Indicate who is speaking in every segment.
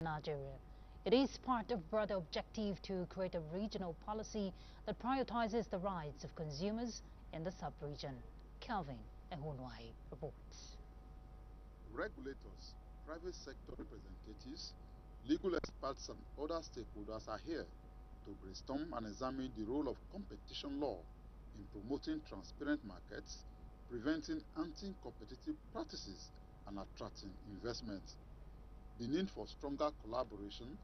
Speaker 1: Nigeria. It is part of broader objective to create a regional policy that prioritizes the rights of consumers in the sub-region. Kelvin Ehunwai reports.
Speaker 2: Regulators, private sector representatives, legal experts and other stakeholders are here to brainstorm and examine the role of competition law in promoting transparent markets, preventing anti-competitive practices, and attracting investment. The need for stronger collaboration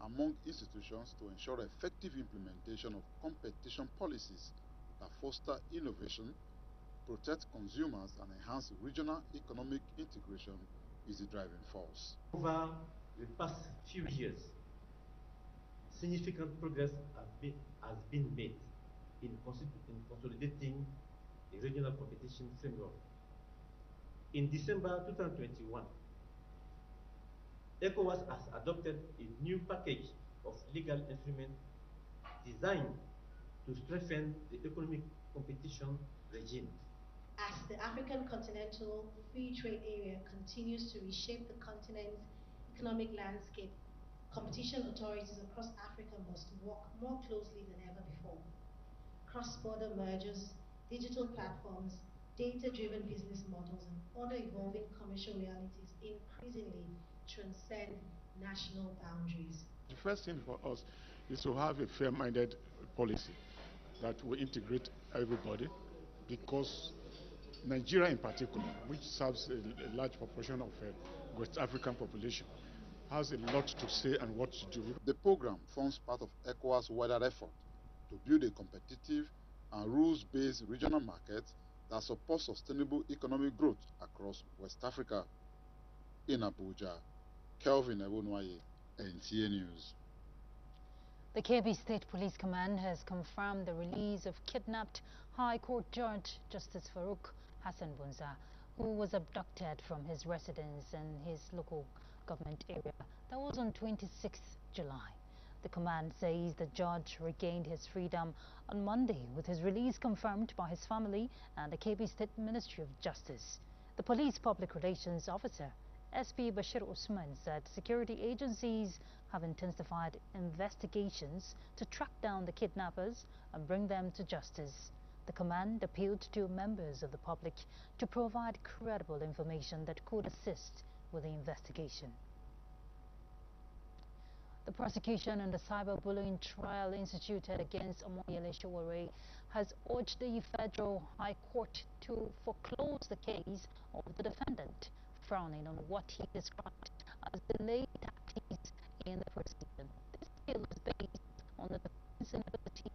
Speaker 2: among institutions to ensure effective implementation of competition policies that foster innovation, protect consumers, and enhance regional economic integration is the driving force.
Speaker 3: Over the past few years, significant progress has been made in consolidating the regional competition framework. In December 2021, ECOWAS has adopted a new package of legal instruments designed to strengthen the economic competition regime.
Speaker 4: As the African Continental Free Trade Area continues to reshape the continent's economic landscape, competition authorities across Africa must work more closely than ever before. Cross-border mergers, digital platforms, data-driven business models, and other evolving commercial realities increasingly transcend national boundaries.
Speaker 5: The first thing for us is to have a fair-minded policy that will integrate everybody, because Nigeria in particular, which serves a large proportion of West African population, has a lot to say and what to do.
Speaker 2: The program forms part of ECOWAS' wider effort to build a competitive and rules-based regional market that supports sustainable economic growth across West Africa. In Abuja, Kelvin Ehunwai, NTA News.
Speaker 1: The Kebbi State Police Command has confirmed the release of kidnapped High Court Judge Justice Farouk Hassan Bunza, who was abducted from his residence in his local government area. That was on 26th July. The command says the judge regained his freedom on Monday, with his release confirmed by his family and the Kebbi State Ministry of Justice. The police public relations officer, SP Bashir Usman, said security agencies have intensified investigations to track down the kidnappers and bring them to justice. The command appealed to members of the public to provide credible information that could assist with the investigation. The prosecution in the cyberbullying trial instituted against Omoyele Sowore has urged the Federal High Court to foreclose the case of the defendant, frowning on what he described as delayed tactics in the proceeding. This appeal is based on the defense inability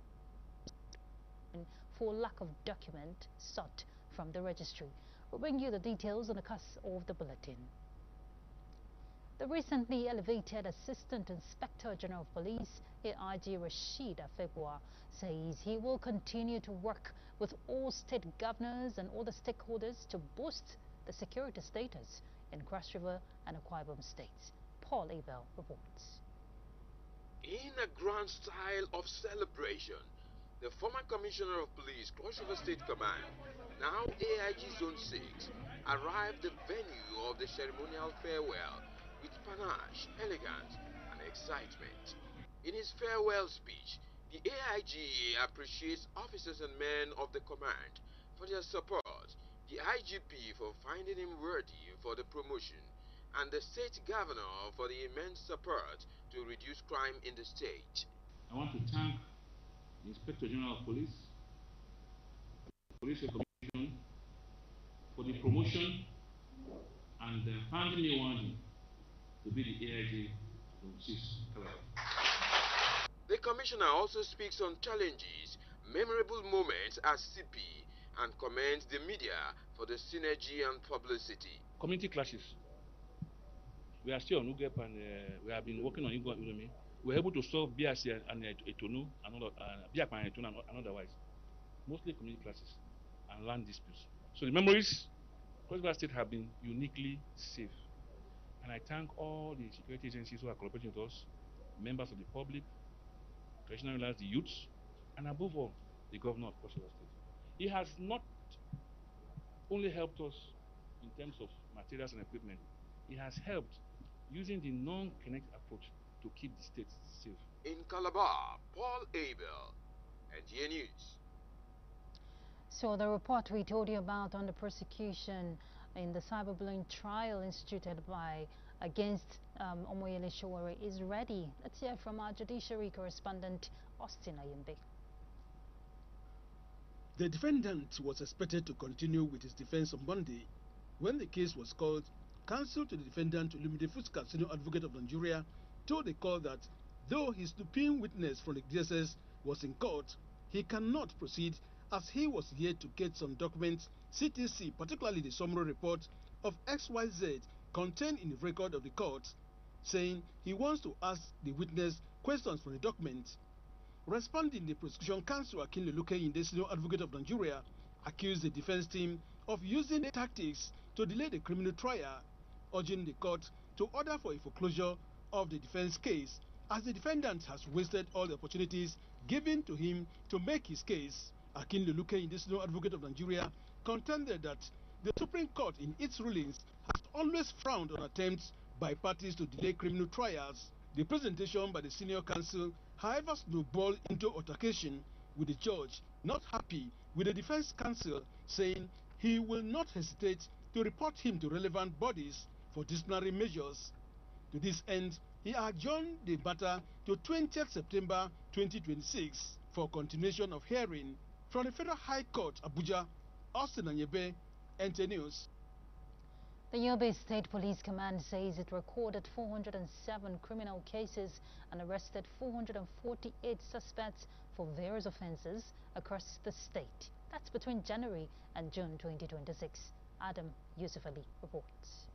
Speaker 1: for lack of document sought from the registry. We'll bring you the details on the cusp of the bulletin. The recently elevated Assistant Inspector General of Police, AIG Rashid Afebua, says he will continue to work with all state governors and other stakeholders to boost the security status in Cross River and Akwa Ibom states. Paul Abel reports.
Speaker 6: In a grand style of celebration, the former Commissioner of Police, Cross River State Command, now AIG Zone 6, arrived the venue of the ceremonial farewell with panache, elegance, and excitement. In his farewell speech, the AIG appreciates officers and men of the command for their support, the IGP for finding him worthy for the promotion, and the state governor for the immense support to reduce crime in the state.
Speaker 7: I want to thank the Inspector General of Police, Police Commission for the promotion and finding me one to be the AIG Zone 6 Calabar.
Speaker 6: The commissioner also speaks on challenges, memorable moments as CP, and commends the media for the synergy and publicity.
Speaker 7: Community clashes. We are still on UGEP and we have been working on Igbo. We are able to solve BRC and Etonu and otherwise. Mostly community clashes and land disputes. So the memories, Cross River State have been uniquely safe. And I thank all the security agencies who are cooperating with us, members of the public, traditional leaders, the youths, and above all, the governor of Cross River State. He has not only helped us in terms of materials and equipment, he has helped using the non-kinetic approach to keep the state safe.
Speaker 6: In Calabar, Paul Abel, NTA News.
Speaker 1: So the report we told you about on the prosecution in the cyberbullying trial instituted against Omoyele Sowore is ready. Let's hear from our judiciary correspondent, Austin Ayumbe.
Speaker 8: The defendant was expected to continue with his defense on Monday. When the case was called, counsel to the defendant, Olumide Fuska, Senior Advocate of Nigeria, told the court that though his supreme witness from the DSS was in court, he cannot proceed as he was yet to get some documents, CTC, particularly the summary report of XYZ contained in the record of the court, saying he wants to ask the witness questions from the document. Responding, the prosecution counsel Akinle Lukeyin, the Senior Advocate of Nigeria, accused the defense team of using tactics to delay the criminal trial, urging the court to order for a foreclosure of the defense case, as the defendant has wasted all the opportunities given to him to make his case. Akinle Lukeyin, the Senior Advocate of Nigeria, contended that the Supreme Court in its rulings has always frowned on attempts by parties to delay criminal trials. The presentation by the senior counsel, however, snowballed into altercation with the judge, not happy with the defense counsel, saying he will not hesitate to report him to relevant bodies for disciplinary measures. To this end, he adjourned the matter to 20th September 2026 for continuation of hearing. From the Federal High Court, Abuja, Austin Anyebe, NTA News.
Speaker 1: The Yobe State Police Command says it recorded 407 criminal cases and arrested 448 suspects for various offences across the state. That's between January and June 2026. Adam Yusuf Ali reports.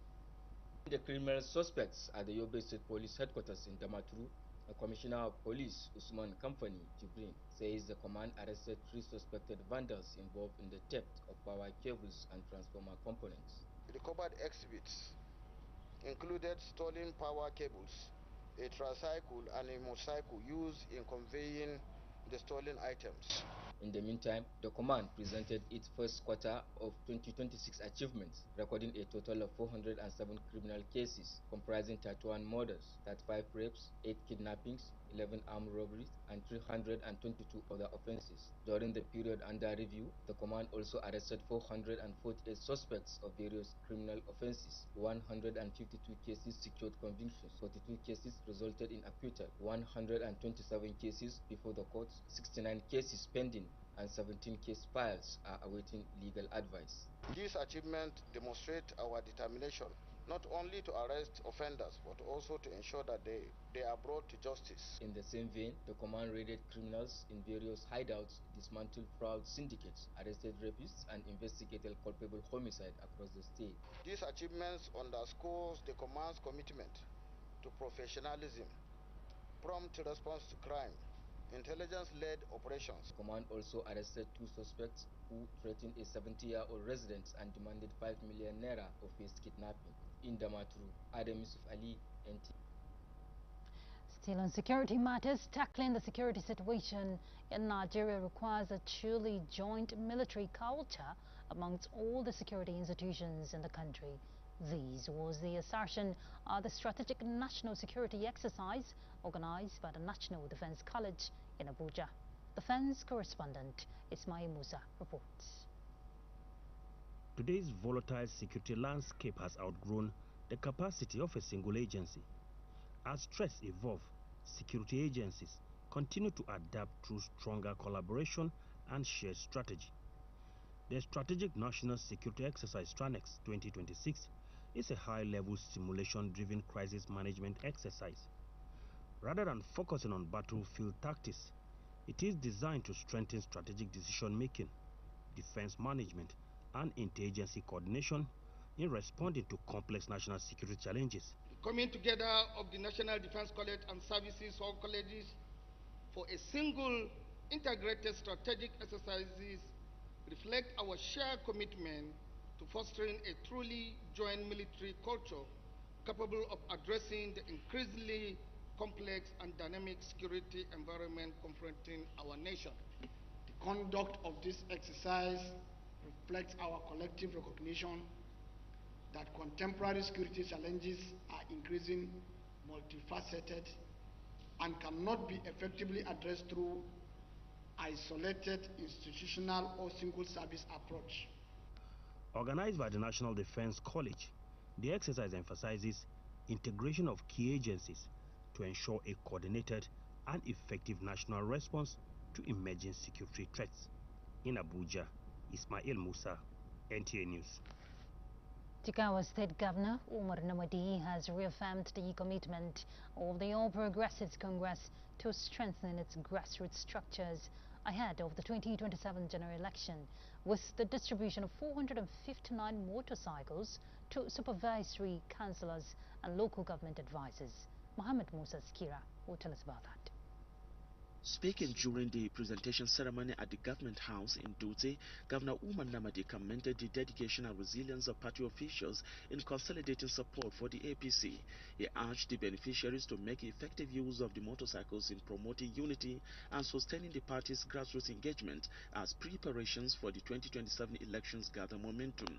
Speaker 9: The criminal suspects at the Yobe State Police Headquarters in Damaturu, the Commissioner of Police, Usman Kamfani Jibrin, says the command arrested 3 suspected vandals involved in the theft of power cables and transformer components.
Speaker 10: Recovered exhibits included stolen power cables, a tricycle and a motorcycle used in conveying the stolen items.
Speaker 9: In the meantime, the command presented its first quarter of 2026 achievements, recording a total of 407 criminal cases, comprising 31 murders, 35 rapes, 8 kidnappings, 11 armed robberies, and 322 other offences. During the period under review, the command also arrested 448 suspects of various criminal offences. 152 cases secured convictions, 42 cases resulted in acquittal, 127 cases before the courts, 69 cases pending, and 17 case files are awaiting legal advice.
Speaker 10: These achievements demonstrate our determination not only to arrest offenders but also to ensure that they are brought to justice.
Speaker 9: In the same vein, the command raided criminals in various hideouts, dismantled fraud syndicates, arrested rapists, and investigated culpable homicide across the state.
Speaker 10: These achievements underscores the command's commitment to professionalism, prompt response to crime, intelligence-led operations.
Speaker 9: The command also arrested 2 suspects who threatened a 70-year-old resident and demanded 5 million naira of his kidnapping. In Damaturu, Adam Yusuf Ali, NT.
Speaker 1: Still on security matters, tackling the security situation in Nigeria requires a truly joint military culture amongst all the security institutions in the country. This was the assertion of the Strategic National Security Exercise organized by the National Defense College in Abuja. Defense correspondent Ismail Musa reports.
Speaker 11: Today's volatile security landscape has outgrown the capacity of a single agency. As threats evolve, security agencies continue to adapt through stronger collaboration and shared strategy. The Strategic National Security Exercise STRANEX 2026 is a high-level simulation-driven crisis management exercise. Rather than focusing on battlefield tactics, it is designed to strengthen strategic decision-making, defense management, and interagency coordination in responding to complex national security challenges.
Speaker 12: The coming together of the National Defense College and Services or colleges for a single integrated strategic exercises reflect our shared commitment to fostering a truly joint military culture capable of addressing the increasingly complex and dynamic security environment confronting our nation.
Speaker 13: The conduct of this exercise reflects our collective recognition that contemporary security challenges are increasing, multifaceted, and cannot be effectively addressed through isolated institutional or single service approach.
Speaker 11: Organized by the National Defense College, the exercise emphasizes integration of key agencies to ensure a coordinated and effective national response to emerging security threats. In Abuja, Ismail Musa, NTA News.
Speaker 1: Jigawa State Governor Umar Namadi has reaffirmed the commitment of the All Progressives Congress to strengthen its grassroots structures ahead of the 2027 general election, with the distribution of 459 motorcycles to supervisory councillors and local government advisors. Mohammed Musa Skira will tell us about that.
Speaker 14: Speaking during the presentation ceremony at the Government House in Dutse, Governor Umar Namadi commended the dedication and resilience of party officials in consolidating support for the APC. He urged the beneficiaries to make effective use of the motorcycles in promoting unity and sustaining the party's grassroots engagement as preparations for the 2027 elections gather momentum.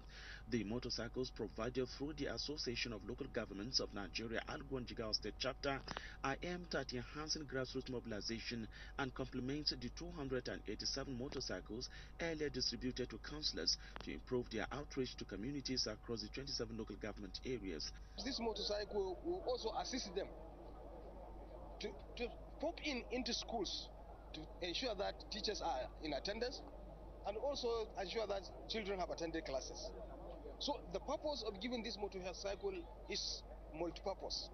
Speaker 14: The motorcycles provided through the Association of Local Governments of Nigeria Algon Jigawa State Chapter are aimed at enhancing grassroots mobilization and complement the 287 motorcycles earlier distributed to councillors to improve their outreach to communities across the 27 local government areas.
Speaker 15: This motorcycle will also assist them to pop into schools to ensure that teachers are in attendance and also ensure that children have attended classes. So the purpose of giving this motorcycle is multi-purpose.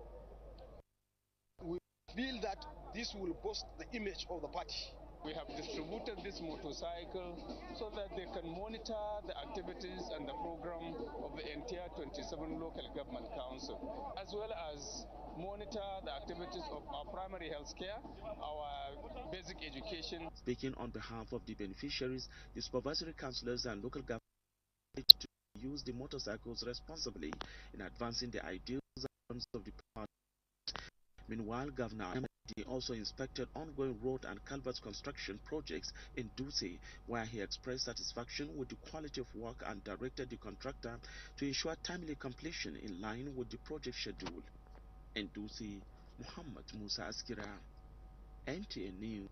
Speaker 15: We feel that this will boost the image of the party.
Speaker 16: We have distributed this motorcycle so that they can monitor the activities and the program of the entire 27 local government council, as well as monitor the activities of our primary health care, our basic education.
Speaker 14: Speaking on behalf of the beneficiaries, the supervisory councillors and local government to use the motorcycles responsibly in advancing the ideals of the party. Meanwhile, Governor Amadi also inspected ongoing road and culverts construction projects in Dutse, where he expressed satisfaction with the quality of work and directed the contractor to ensure timely completion in line with the project schedule. In Dutse, Muhammad Musa Askira, NTA News.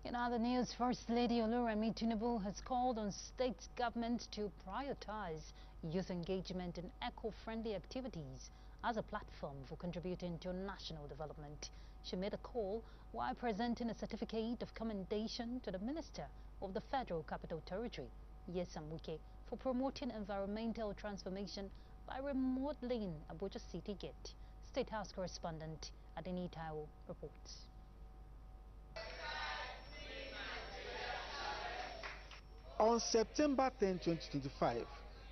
Speaker 1: In other news, First Lady Oluremi Tinubu has called on state government to prioritize youth engagement in eco-friendly activities as a platform for contributing to national development. She made a call while presenting a certificate of commendation to the Minister of the Federal Capital Territory, Nyesom Wike, for promoting environmental transformation by remodeling Abuja City Gate. State House correspondent Adeni Taiwo reports.
Speaker 17: On September 10, 2025,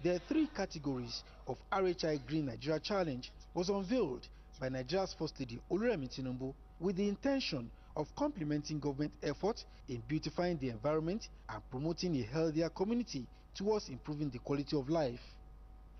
Speaker 17: there are 3 categories of RHI Green Nigeria Challenge was unveiled by Nigeria's First Lady Oluremi Tinubu with the intention of complementing government efforts in beautifying the environment and promoting a healthier community towards improving the quality of life.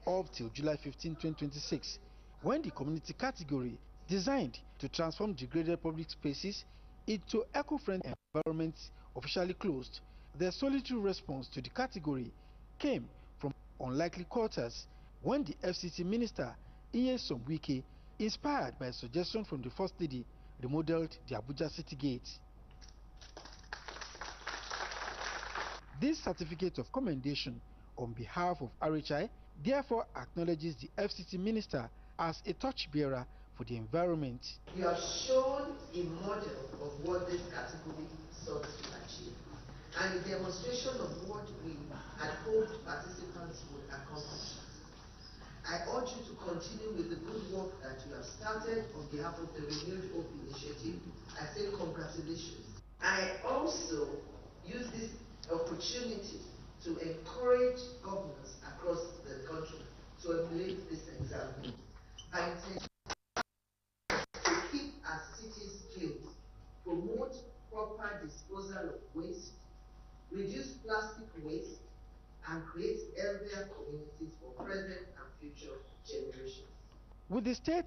Speaker 17: Up till July 15, 2026, when the community category designed to transform degraded public spaces into eco-friendly environments officially closed, the solitary response to the category came from unlikely quarters when the FCT Minister Nyesom Wike, inspired by a suggestion from the First Lady, remodeled the Abuja City Gate. This certificate of commendation on behalf of RHI therefore acknowledges the FCT Minister as a torchbearer for the environment.
Speaker 18: You have shown a model of what this category sought to achieve and a demonstration of what we had hoped participants would accomplish. I urge you to continue with the good work that you have started on behalf of the Renewed Hope Initiative. I say congratulations. I also use this opportunity to encourage governors across the country to emulate this example. I intend to keep our cities clean, promote proper disposal of waste, reduce plastic waste, and create healthier communities for present and future generations.
Speaker 17: With the state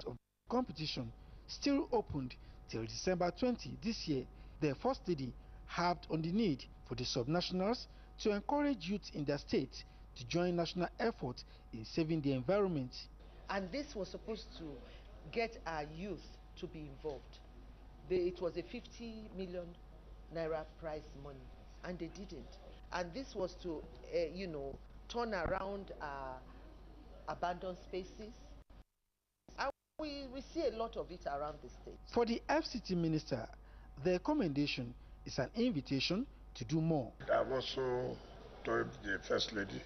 Speaker 17: of competition still opened till December 20 this year, the First Lady harped on the need for the subnationals to encourage youth in their state to join national effort in saving the environment.
Speaker 18: And this was supposed to get our youth to be involved. It was a 50 million naira prize money, and they didn't. And this was to, turn around abandoned spaces. And we see a lot of it around the state.
Speaker 17: For the FCT minister, the commendation is an invitation to do more.
Speaker 19: I've also told the First Lady,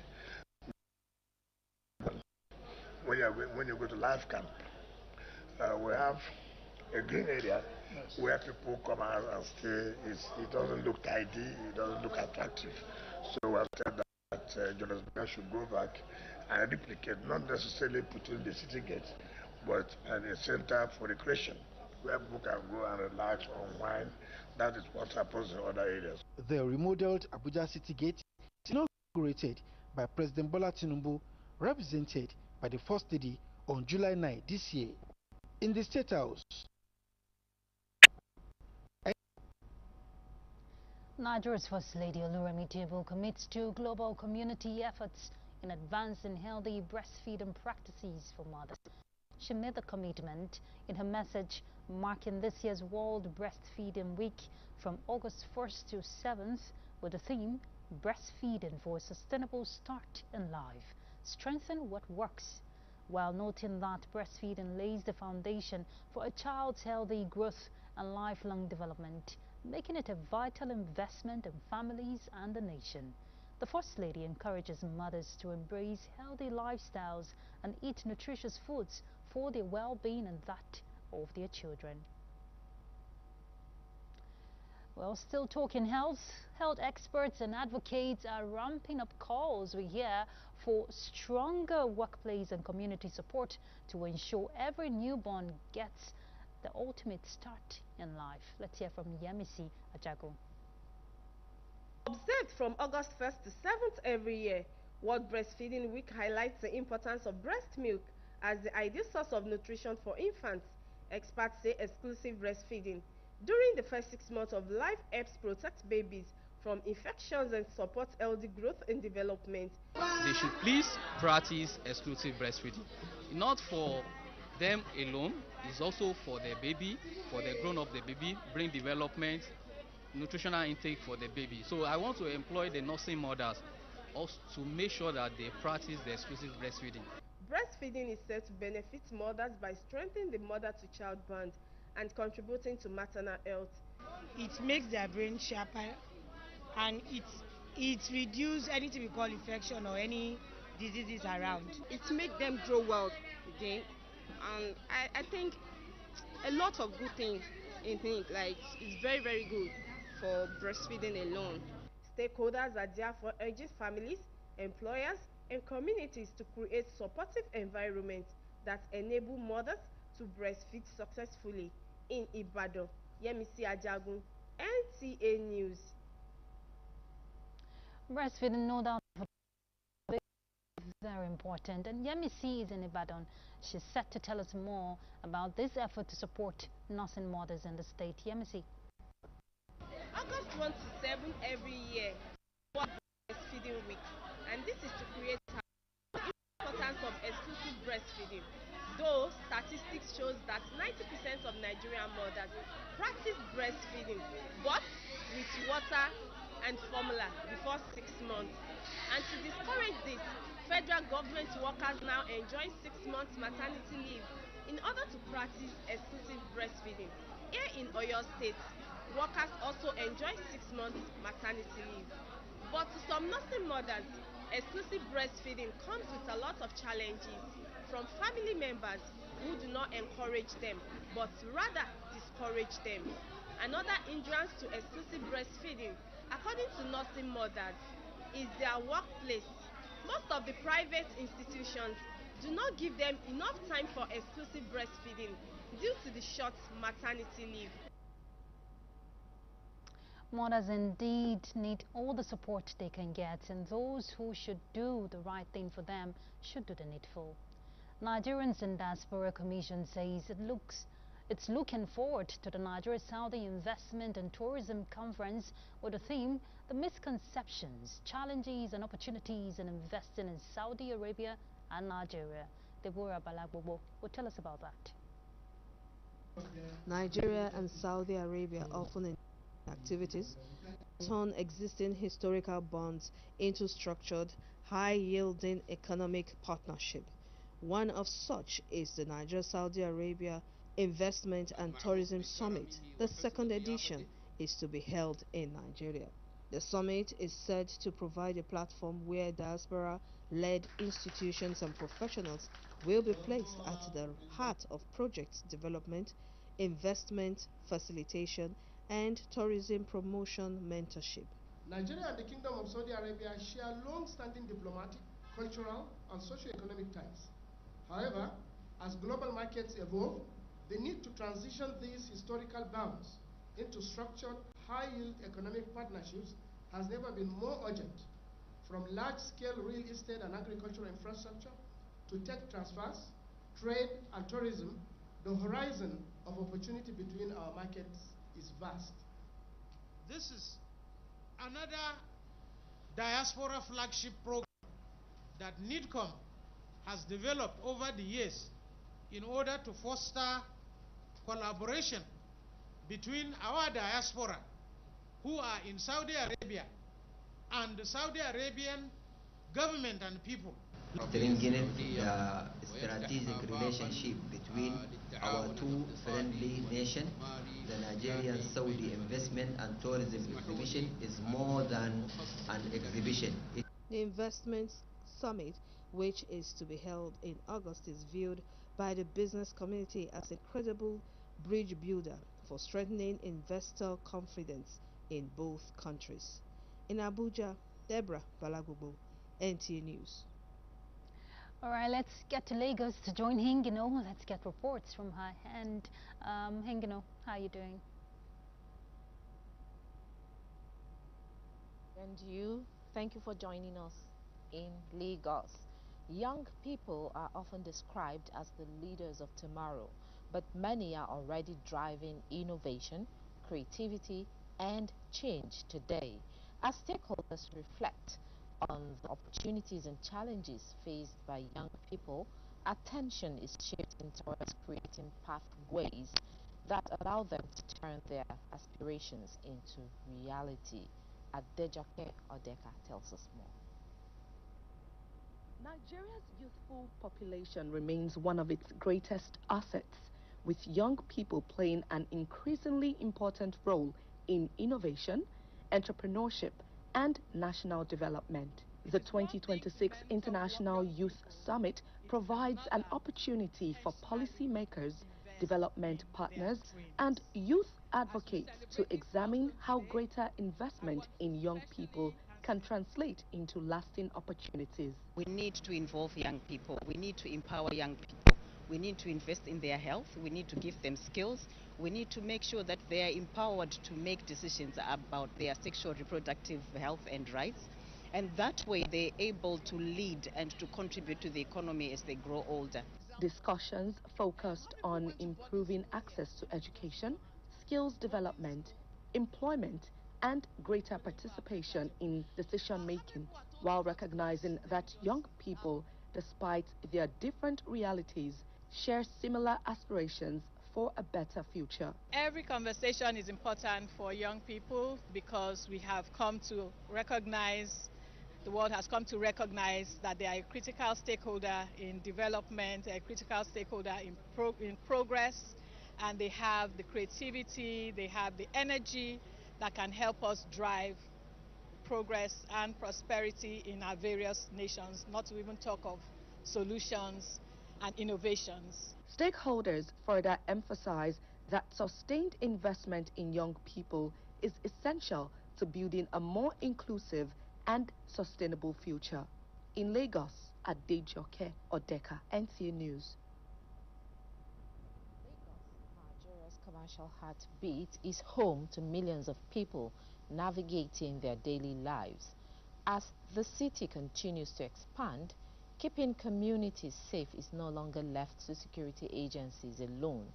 Speaker 19: when you go to Life Camp, we have a green area where people come out and stay. It doesn't look tidy, it doesn't look attractive. So we have said that Johannesburg should go back and replicate, not necessarily putting the city gates, but a center for recreation where people can go and relax, unwind. That is what happens in other areas.
Speaker 17: The remodeled Abuja City Gate is inaugurated by President Bola Tinubu, represented by the First Lady on July 9 this year. In the State House,
Speaker 1: Nigeria's First Lady Oluremi Tebo commits to global community efforts in advancing healthy breastfeeding practices for mothers. She made the commitment in her message marking this year's World Breastfeeding Week from August 1st to 7th with the theme Breastfeeding for a Sustainable Start in Life. Strengthen what works, while noting that breastfeeding lays the foundation for a child's healthy growth and lifelong development, making it a vital investment in families and the nation. The First Lady encourages mothers to embrace healthy lifestyles and eat nutritious foods for their well-being and that of their children. Well, still talking health experts and advocates are ramping up calls we hear for stronger workplace and community support to ensure every newborn gets the ultimate start in life. Let's hear from Yemisi Ajago.
Speaker 20: Observed from August 1st to 7th every year, World Breastfeeding Week highlights the importance of breast milk as the ideal source of nutrition for infants. Experts say exclusive breastfeeding during the first 6 months of life helps protect babies from infections and support healthy growth and development.
Speaker 21: They should please practice exclusive breastfeeding, not for them alone, it's also for the baby, for the grown-up the baby, brain development, nutritional intake for the baby. So I want to employ the nursing mothers also to make sure that they practice the exclusive breastfeeding.
Speaker 20: Breastfeeding is said to benefit mothers by strengthening the mother-to-child bond and contributing to maternal health.
Speaker 22: It makes their brain sharper, and it reduces anything we call infection or any diseases around.
Speaker 23: It makes them grow well again, and I think a lot of good things in it. Like, it's very, very good for breastfeeding alone.
Speaker 20: Stakeholders are therefore urging families, employers, and communities to create supportive environments that enable mothers to breastfeed successfully. In Ibadan, Yemisi Ajagun, NTA News.
Speaker 1: Breastfeeding, no doubt, is very important. And Yemisi is in Ibadan. She's set to tell us more about this effort to support nursing mothers in the state. Yemisi.
Speaker 20: August 1 to 7 every year, World Breastfeeding Week, and this is to create the importance of exclusive breastfeeding. Though statistics shows that 90% of Nigerian mothers practice breastfeeding, but with water and formula before 6 months. And to discourage this, federal government workers now enjoy 6 months maternity leave in order to practice exclusive breastfeeding. Here in Oyo State, workers also enjoy 6 months maternity leave. But to some nursing mothers, exclusive breastfeeding comes with a lot of challenges from family members who do not encourage them, but rather discourage them. Another hindrance to exclusive breastfeeding, according to nursing mothers, is their workplace. Most of the private institutions do not give them enough time for exclusive breastfeeding due to the short maternity leave.
Speaker 1: Mothers indeed need all the support they can get, and those who should do the right thing for them should do the needful. Nigerians in Diaspora Commission says it looks It's looking forward to the Nigeria-Saudi Investment and Tourism Conference with the theme, The Misconceptions, Challenges and Opportunities in Investing in Saudi Arabia and Nigeria. Deborah Balagbobo will tell us about that.
Speaker 3: Nigeria and Saudi Arabia often in activities turn existing historical bonds into structured, high-yielding economic partnership. One of such is the Nigeria-Saudi Arabia Investment and Tourism Summit. The second edition is to be held in Nigeria. The summit is said to provide a platform where diaspora-led institutions and professionals will be placed at the heart of project development, investment facilitation, and tourism promotion mentorship.
Speaker 4: Nigeria and the Kingdom of Saudi Arabia share long-standing diplomatic, cultural, and socio-economic ties. However, as global markets evolve, the need to transition these historical bounds into structured, high-yield economic partnerships has never been more urgent. From large-scale real estate and agricultural infrastructure to tech transfers, trade, and tourism, the horizon of opportunity between our markets is vast.
Speaker 5: This is another diaspora flagship program that NIDCOM has developed over the years in order to foster collaboration between our diaspora who are in Saudi Arabia and the Saudi Arabian government and people.
Speaker 24: Strengthening the strategic relationship between our two friendly nations, the Nigerian-Saudi Investment and Tourism Exhibition is more than an exhibition.
Speaker 3: The Investment Summit, which is to be held in August, is viewed by the business community as a credible bridge builder for strengthening investor confidence in both countries. In Abuja, Deborah Balagbobo, NTA News.
Speaker 1: All right, let's get to Lagos to join Hingino. Let's get reports from her hand. Hingino, how are you doing?
Speaker 25: And you, thank you for joining us in Lagos. Young people are often described as the leaders of tomorrow, but many are already driving innovation, creativity, and change today. As stakeholders reflect on the opportunities and challenges faced by young people, attention is shifting towards creating pathways that allow them to turn their aspirations into reality. Adejoke Odeka tells us more.
Speaker 26: Nigeria's youthful population remains one of its greatest assets, with young people playing an increasingly important role in innovation, entrepreneurship, and national development. The 2026 International Youth Summit provides an opportunity for policymakers, development partners, and youth advocates to examine how greater investment in young people can translate into lasting opportunities.
Speaker 27: We need to involve young people. We need to empower young people. We need to invest in their health. We need to give them skills. We need to make sure that they are empowered to make decisions about their sexual reproductive health and rights. And that way they're able to lead and to contribute to the economy as they grow older.
Speaker 26: Discussions focused on improving access to education, skills development, employment, and greater participation in decision-making, while recognizing that young people, despite their different realities, share similar aspirations for a better future.
Speaker 28: Every conversation is important for young people because we have come to recognize, the world has come to recognize that they are a critical stakeholder in development, a critical stakeholder in progress, and they have the creativity, they have the energy that can help us drive progress and prosperity in our various nations, not to even talk of solutions and innovations.
Speaker 26: Stakeholders further emphasize that sustained investment in young people is essential to building a more inclusive and sustainable future. In Lagos, Adejoke Odeka, NTA News.
Speaker 25: Nigeria's commercial heartbeat is home to millions of people navigating their daily lives. As the city continues to expand, keeping communities safe is no longer left to security agencies alone.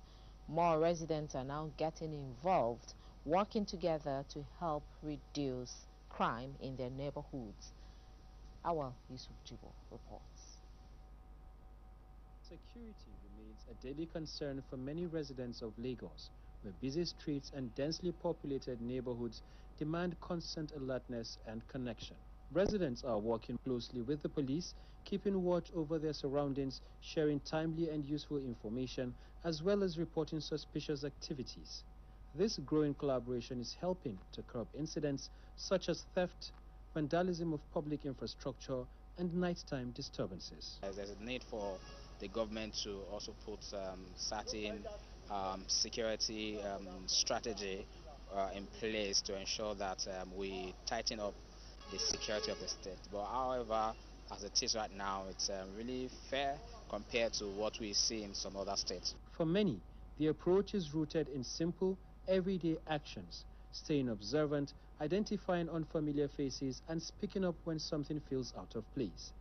Speaker 25: More residents are now getting involved, working together to help reduce crime in their neighborhoods. Our Yusuf Jibo reports.
Speaker 2: Security remains a daily concern for many residents of Lagos, where busy streets and densely populated neighborhoods demand constant alertness and connection. Residents are working closely with the police, keeping watch over their surroundings, sharing timely and useful information, as well as reporting suspicious activities. This growing collaboration is helping to curb incidents such as theft, vandalism of public infrastructure, and nighttime disturbances.
Speaker 6: There's a need for the government to also put certain security strategy in place to ensure that we tighten up the security of the state. But however, as it is right now, it's really fair compared to what we see in some other states.
Speaker 2: For many, the approach is rooted in simple, everyday actions, staying observant, identifying unfamiliar faces, and speaking up when something feels out of place.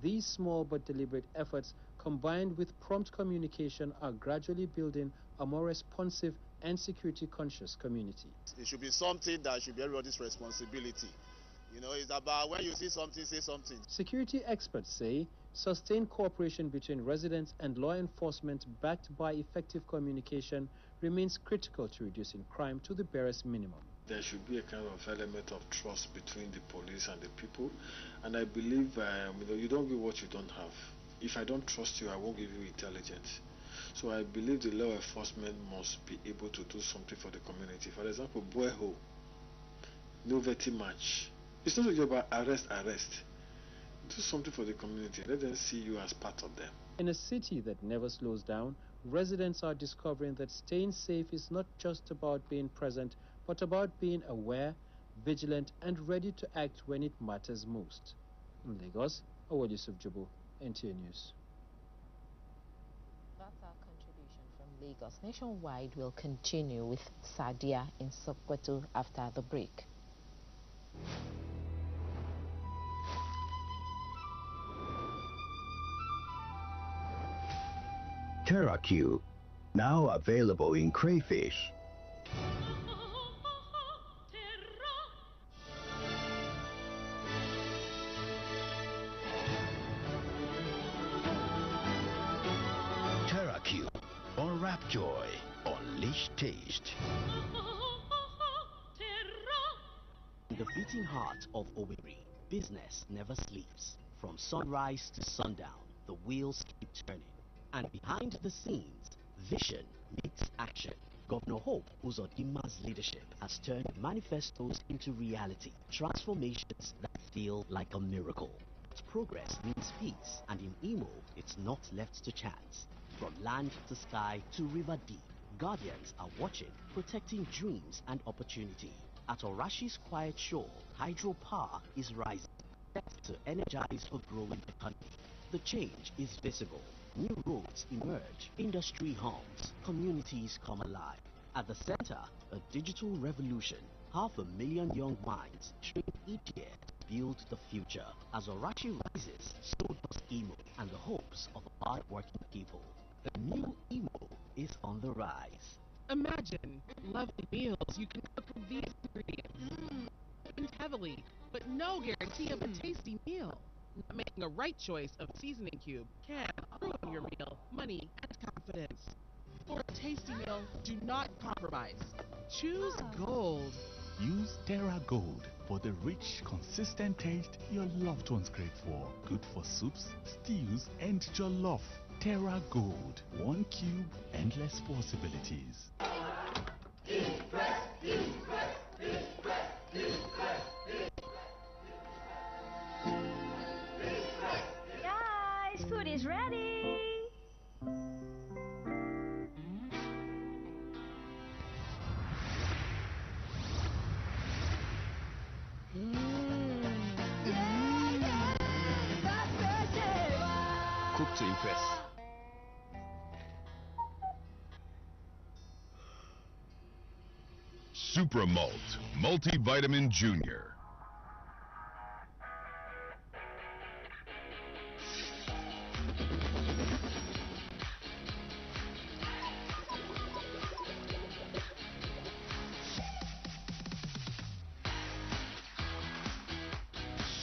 Speaker 2: These small but deliberate efforts, combined with prompt communication, are gradually building a more responsive and security-conscious community.
Speaker 7: It should be something that should be everybody's responsibility. You know, it's about when you see something, say something.
Speaker 2: Security experts say sustained cooperation between residents and law enforcement backed by effective communication remains critical to reducing crime to the barest minimum.
Speaker 8: There should be a kind of element of trust between the police and the people, and I believe you don't give what you don't have. If I don't trust you, I won't give you intelligence. So I believe the law enforcement must be able to do something for the community. For example, Bueho, no vetting match. It's not about arrest. Do something for the community. Let them see you as part of them.
Speaker 2: In a city that never slows down, residents are discovering that staying safe is not just about being present, but about being aware, vigilant, and ready to act when it matters most. In Lagos, Awad Yusuf Jubu, NTA News.
Speaker 25: That's our contribution from Lagos. Nationwide will continue with Sadia in Sokoto after the break.
Speaker 9: TerraQ, now available in crayfish. TerraQ, unwrap joy, unleash taste.
Speaker 10: In the beating heart of Owerri, business never sleeps. From sunrise to sundown, the wheels keep turning. And behind the scenes, vision meets action. Governor Hope Uzodinma's leadership has turned manifestos into reality, transformations that feel like a miracle. But progress means peace, and in Imo, it's not left to chance. From land to sky to river deep, guardians are watching, protecting dreams and opportunity. At Orashi's quiet shore, hydropower is rising, set to energize a growing economy. The change is visible. New roads emerge, industry hums, communities come alive. At the center, a digital revolution. 500,000 young minds trained each year to build the future. As Orashi rises, so does Imo and the hopes of hard-working people. A new Imo is on the rise.
Speaker 12: Imagine lovely meals you can cook with these ingredients. Spend heavily, but no guarantee of a tasty meal. Not making a right choice of seasoning cube can ruin your meal, money, and confidence. For a tasty meal, do not compromise. Choose Gold.
Speaker 13: Use Terra Gold for the rich, consistent taste your loved ones crave for. Good for soups, stews, and jollof. Terra Gold. 1 cube, endless possibilities.
Speaker 29: Guys, food is ready.
Speaker 13: Cook to impress.
Speaker 30: Supramalt Multivitamin Junior.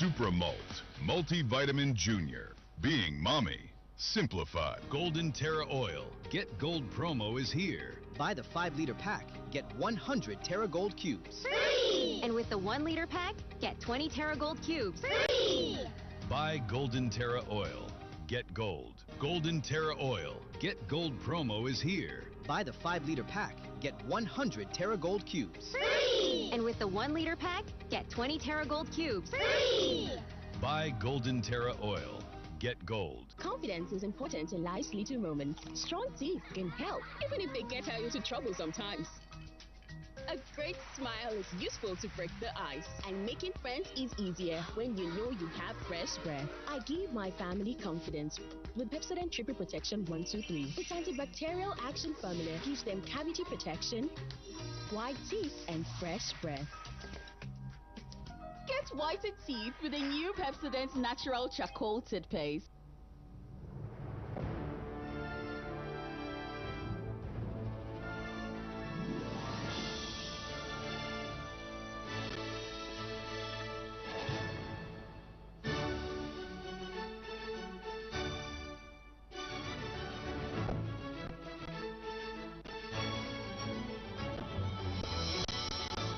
Speaker 30: Supramult, multivitamin junior. Being mommy, simplified.
Speaker 9: Golden Terra Oil. Get Gold promo is here.
Speaker 10: Buy the 5-liter pack, get 100 Terra Gold cubes.
Speaker 11: Free! And with the 1-liter pack, get 20 Terra Gold cubes. Free!
Speaker 9: Buy Golden Terra Oil. Get Gold. Golden Terra Oil. Get Gold promo is here.
Speaker 10: Buy the 5-liter pack, get 100 Terra Gold cubes.
Speaker 11: Free! And with the 1-liter pack, get 20 Terra Gold cubes. Free!
Speaker 9: Buy Golden Terra Oil. Get Gold.
Speaker 14: Confidence is important in life's little moments. Strong teeth can help, even if they get her into trouble sometimes. A great smile is useful to break the ice, and making friends is easier when you know you have fresh breath. I give my family confidence with Pepsodent Triple Protection 123. Its antibacterial action formula gives them cavity protection, white teeth, and fresh breath. Get whiter teeth with a new Pepsodent Natural Charcoal Toothpaste.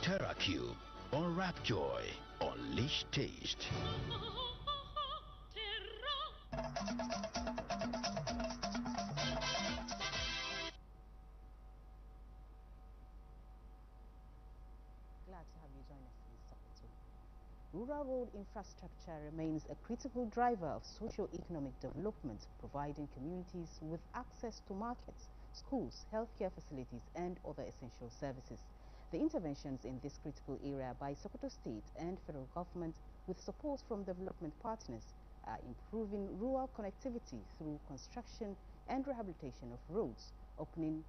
Speaker 9: TerraCube. Unwrap joy. Unleash taste.
Speaker 15: Glad to have you join us in Sokoto. Rural road infrastructure remains a critical driver of socio-economic development, providing communities with access to markets, schools, healthcare facilities, and other essential services. The interventions in this critical area by Sokoto State and federal government with support from development partners are improving rural connectivity through construction and rehabilitation of roads, opening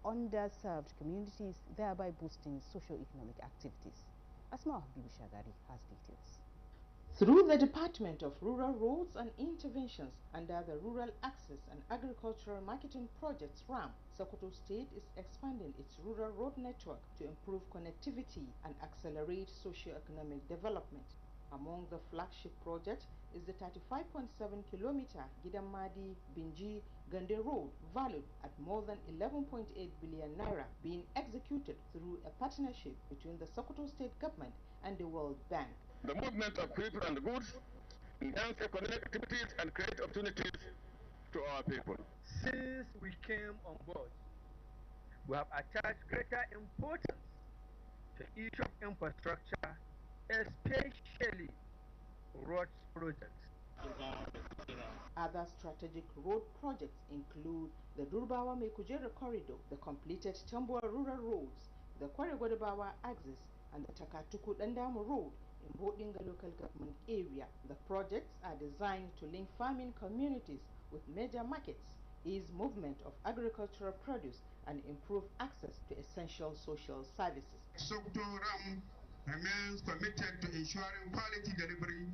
Speaker 15: underserved communities, thereby boosting socio-economic activities. Asma Habibu Shagari has details.
Speaker 16: Through the Department of Rural Roads and Interventions under the Rural Access and Agricultural Marketing Projects RAM, Sokoto State is expanding its rural road network to improve connectivity and accelerate socio-economic development. Among the flagship projects is the 35.7-kilometer Gidamadi-Binji Gande Road, valued at more than 11.8 billion naira, being executed through a partnership between the Sokoto State Government and the World Bank.
Speaker 17: The movement of people and goods enhance economic activities and create opportunities to our people.
Speaker 18: Since we came on board, we have attached greater importance to issue of infrastructure, especially roads projects.
Speaker 16: Other strategic road projects include the Durbawa-Mekujere Corridor, the completed Tambua Rural Roads, the Kwaregodebawa Axis, and the Takatuku-Dandamu Road in Bodinga local government area. The projects are designed to link farming communities with major markets, ease movement of agricultural produce, and improve access to essential social services.
Speaker 17: Sokoto RAM remains committed to ensuring quality delivery.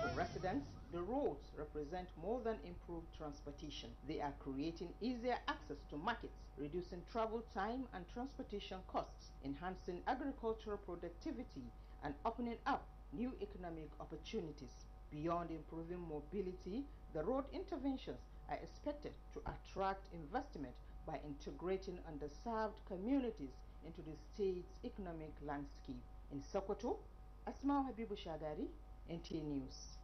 Speaker 16: For residents, the roads represent more than improved transportation. They are creating easier access to markets, reducing travel time and transportation costs, enhancing agricultural productivity, and opening up new economic opportunities. Beyond improving mobility, the road interventions are expected to attract investment by integrating underserved communities into the state's economic landscape. In Sokoto, Asma Habibu Shagari, NTA News.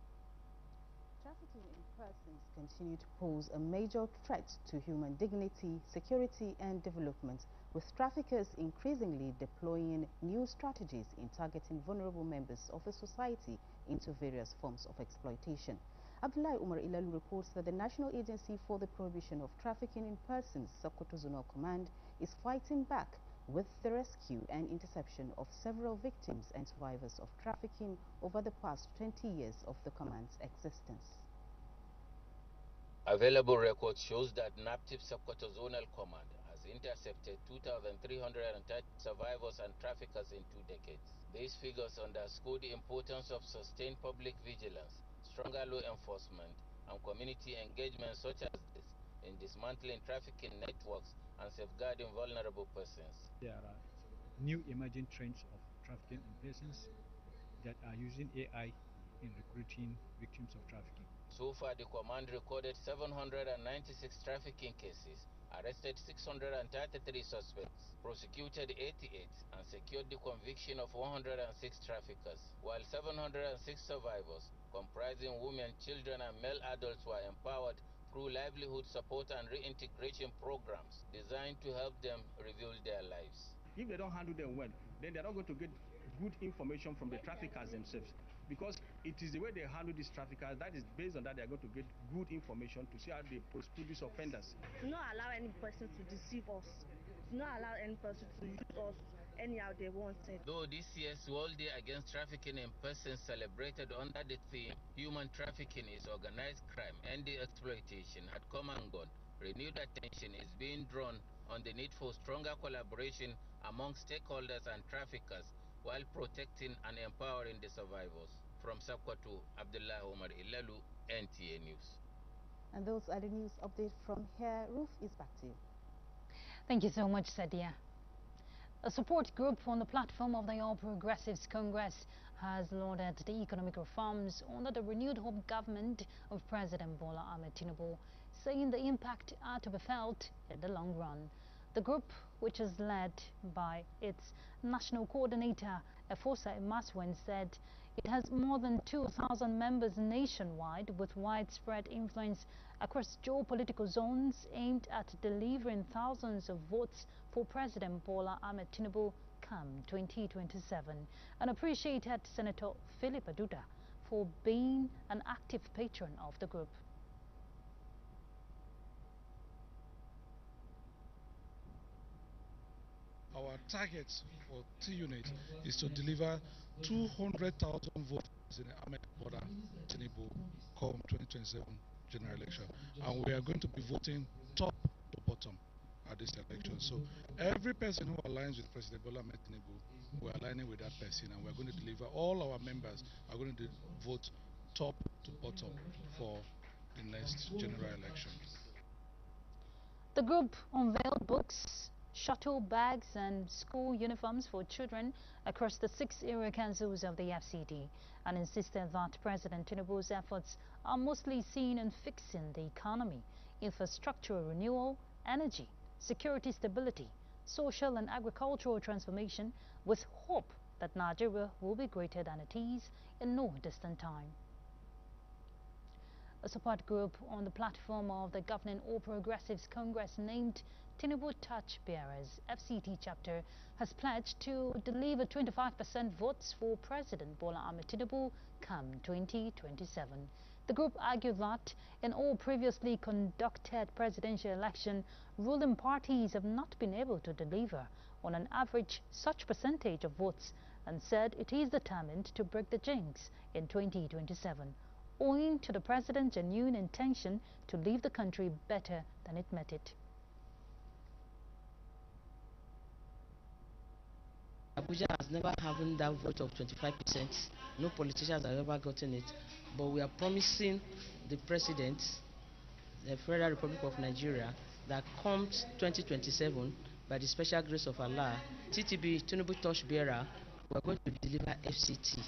Speaker 15: Trafficking in persons continue to pose a major threat to human dignity, security, and development, with traffickers increasingly deploying new strategies in targeting vulnerable members of the society into various forms of exploitation. Abdullahi Umar Ilalu reports that the National Agency for the Prohibition of Trafficking in Persons, Sokoto Zonal Command, is fighting back with the rescue and interception of several victims and survivors of trafficking over the past 20 years of the command's existence.
Speaker 19: Available record shows that NAPTIP Sokoto Zonal Command has intercepted 2,330 survivors and traffickers in 2 decades. These figures underscore the importance of sustained public vigilance, stronger law enforcement, and community engagement such as this in dismantling trafficking networks and safeguarding vulnerable persons.
Speaker 21: There are new emerging trends of trafficking in persons
Speaker 1: that are using AI in recruiting victims of trafficking.
Speaker 19: So far, the command recorded 796 trafficking cases, arrested 633 suspects, prosecuted 88, and secured the conviction of 106 traffickers, while 706 survivors, comprising women, children, and male adults, were empowered through livelihood support and reintegration programs designed to help them rebuild their lives.
Speaker 1: If they don't handle them well, then they're not going to get good information from the traffickers themselves, because it is the way they handle these traffickers that is based on that they're going to get good information to see how they prosecute these offenders.
Speaker 3: Do not allow any person to deceive us. Do not allow any person to use us anyhow they want it.
Speaker 19: Though this year's World Day Against Trafficking in Persons celebrated under the theme Human Trafficking is Organized Crime and the Exploitation had come and gone, renewed attention is being drawn on the need for stronger collaboration among stakeholders and traffickers while protecting and empowering the survivors. From Sokoto, Abdullah Omar Ilalu, NTA News.
Speaker 15: And those are the news updates from here. Ruth is back to you.
Speaker 4: Thank you so much, Sadia. A support group on the platform of the All Progressives Congress has lauded the economic reforms under the renewed hope government of President Bola Ahmed Tinubu, saying the impact are to be felt in the long run. The group, which is led by its national coordinator, Efosa Maswen, said it has more than 2,000 members nationwide with widespread influence across geopolitical zones aimed at delivering thousands of votes for President Bola Ahmed Tinubu come 2027, and appreciated Senator Philip Aduda for being an active patron of the group.
Speaker 5: Our target for T-Unit is to deliver 200,000 votes in the Ahmed Bola Tinubu come 2027 general election, and we are going to be voting top to bottom at this election. So every person who aligns with President Bola Ahmed Tinubu, we're aligning with that person, and we're going to deliver. All our members are going to vote top to bottom for the next general election.
Speaker 4: The group unveiled books, shuttle bags and school uniforms for children across the 6 area councils of the FCT, and insisted that President Tinubu's efforts are mostly seen in fixing the economy, infrastructural renewal, energy, security stability, social and agricultural transformation, with hope that Nigeria will be greater than it is in no distant time. A support group on the platform of the governing All Progressives Congress named Tinubu Touch Bearers FCT chapter has pledged to deliver 25% votes for President Bola Ahmed Tinubu come 2027. The group argued that in all previously conducted presidential elections, ruling parties have not been able to deliver on an average such percentage of votes, and said it is determined to break the jinx in 2027, owing to the president's genuine intention to leave the country better than it met it.
Speaker 20: Abuja has never having that vote of 25%. No politicians have ever gotten it. But we are promising the president, the Federal Republic of Nigeria, that comes 2027, by the special grace of Allah, TTB, Tinubu Touch Bearer, we are going to deliver FCT.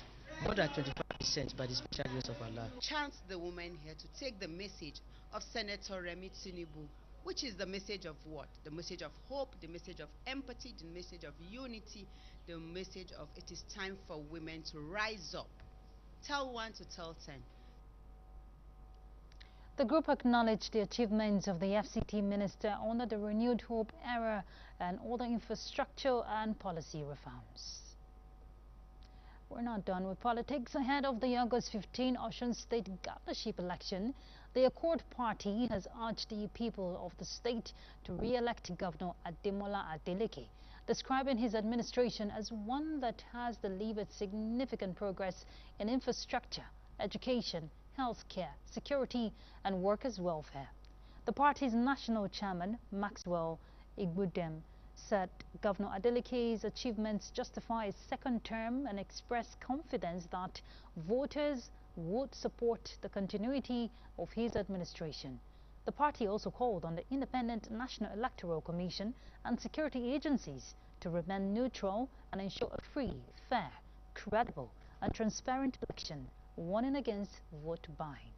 Speaker 20: More than 25% by the special grace of Allah.
Speaker 21: Chance the women here to take the message of Senator Remi Tinubu, which is the message of what? The message of hope, the message of empathy, the message of unity, the message of it is time for women to rise up. Tell 1 to tell 10.
Speaker 4: The group acknowledged the achievements of the FCT minister under the renewed hope era and other infrastructure and policy reforms. We're not done with politics. Ahead of the August 15 Osun State governorship election, the Accord Party has urged the people of the state to re-elect Governor Ademola Adeleke, describing his administration as one that has delivered significant progress in infrastructure, education, healthcare, security and workers' welfare. The party's national chairman, Maxwell Igbudem, said Governor Adeleke's achievements justify his second term and expressed confidence that voters would support the continuity of his administration. The party also called on the Independent National Electoral Commission and security agencies to remain neutral and ensure a free, fair, credible and transparent election, warning against vote buying.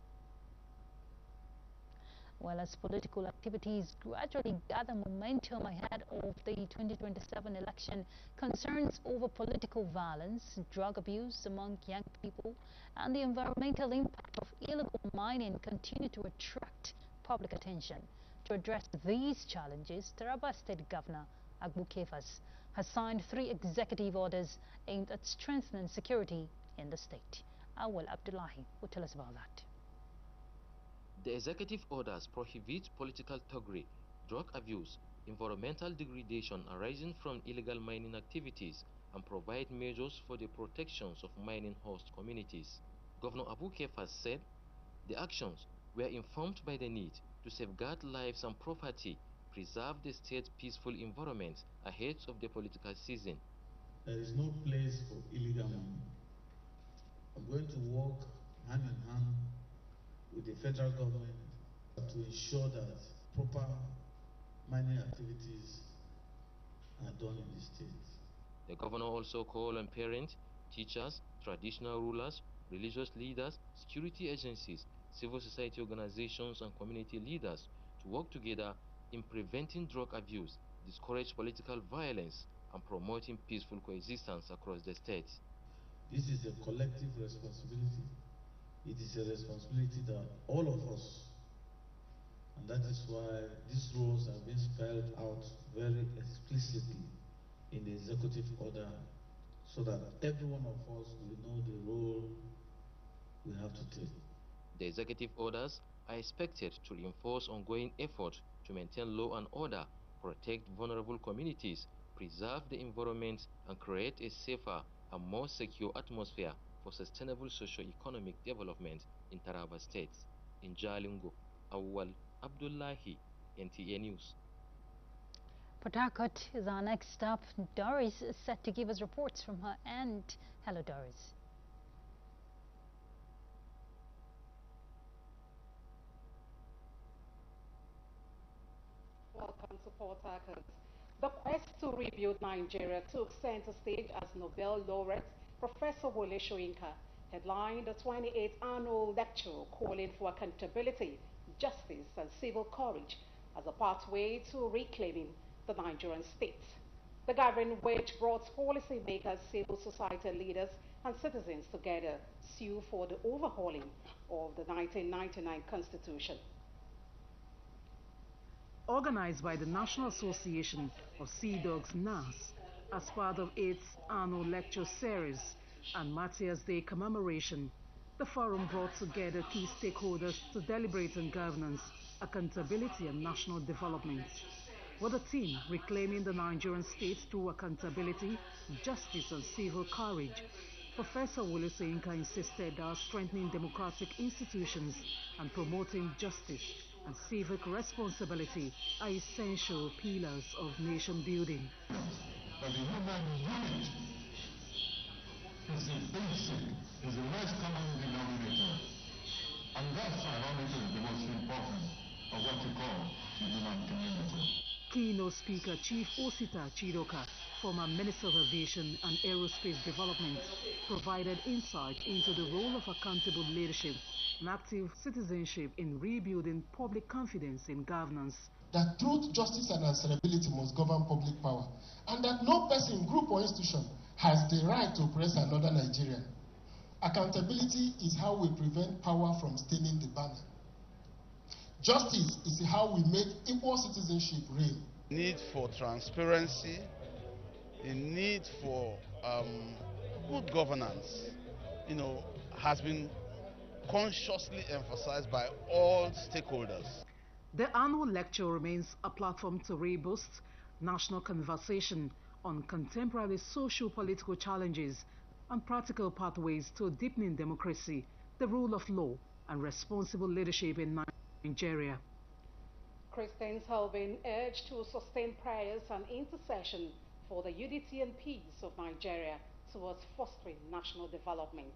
Speaker 4: Well, as political activities gradually gather momentum ahead of the 2027 election, concerns over political violence, drug abuse among young people, and the environmental impact of illegal mining continue to attract public attention. To address these challenges, Taraba State Governor Agbu Kefas has signed 3 executive orders aimed at strengthening security in the state. Awal Abdullahi will tell us about that.
Speaker 2: The executive orders prohibit political thuggery, drug abuse, environmental degradation arising from illegal mining activities, and provide measures for the protections of mining host communities. Governor Abu Kefas said the actions were informed by the need to safeguard lives and property, preserve the state's peaceful environment ahead of the political season.
Speaker 6: There is no place for illegal mining. I'm going to work hand in hand with the federal government to ensure that proper mining activities are done in the state.
Speaker 2: The governor also called on parents, teachers, traditional rulers, religious leaders, security agencies, civil society organizations, and community leaders to work together in preventing drug abuse, discourage political violence, and promoting peaceful coexistence across the state.
Speaker 6: This is a collective responsibility. It is a responsibility that all of us, and that is why these roles have been spelled out very explicitly in the executive order, so that every one of us will know the role we have to take.
Speaker 2: The executive orders are expected to reinforce ongoing efforts to maintain law and order, protect vulnerable communities, preserve the environment, and create a safer and more secure atmosphere for sustainable socio-economic development in Taraba State. In Jalingo, Awal Abdullahi, NTA News.
Speaker 4: Port Harcourt is our next stop. Doris is set to give us reports from her end. Hello, Doris.
Speaker 7: Welcome to Port Harcourt. The quest to rebuild Nigeria took center stage as Nobel laureate Professor Wole Soyinka headlined the 28th annual lecture calling for accountability, justice, and civil courage as a pathway to reclaiming the Nigerian state. The gathering, which brought policymakers, civil society leaders, and citizens together, sue for the overhauling of the 1999 Constitution.
Speaker 8: Organized by the National Association of Sea Dogs NAS as part of its annual lecture series and Matthias Day commemoration, the forum brought together key stakeholders to deliberate on governance, accountability, and national development. With the theme reclaiming the Nigerian state through accountability, justice, and civil courage, Professor Wole Soyinka insisted that strengthening democratic institutions and promoting justice and civic responsibility are essential pillars of nation building.
Speaker 22: But the human right is the basic, is the most common denominator. And that's ironically the most important of what you call the human community.
Speaker 8: Keynote speaker Chief Osita Chidoka, former Minister of Aviation and Aerospace Development, provided insight into the role of accountable leadership and active citizenship in rebuilding public confidence in governance.
Speaker 23: That truth, justice, and answerability must govern public power, and that no person, group, or institution has the right to oppress another Nigerian. Accountability is how we prevent power from staining the banner. Justice is how we make equal citizenship reign.
Speaker 24: Need for transparency, the need for good governance, has been consciously emphasized by all stakeholders.
Speaker 8: The annual lecture remains a platform to reboost national conversation on contemporary socio-political challenges and practical pathways to deepening democracy, the rule of law, and responsible leadership in Nigeria.
Speaker 7: Christians have been urged to sustain prayers and intercession for the unity and peace of Nigeria towards fostering national development.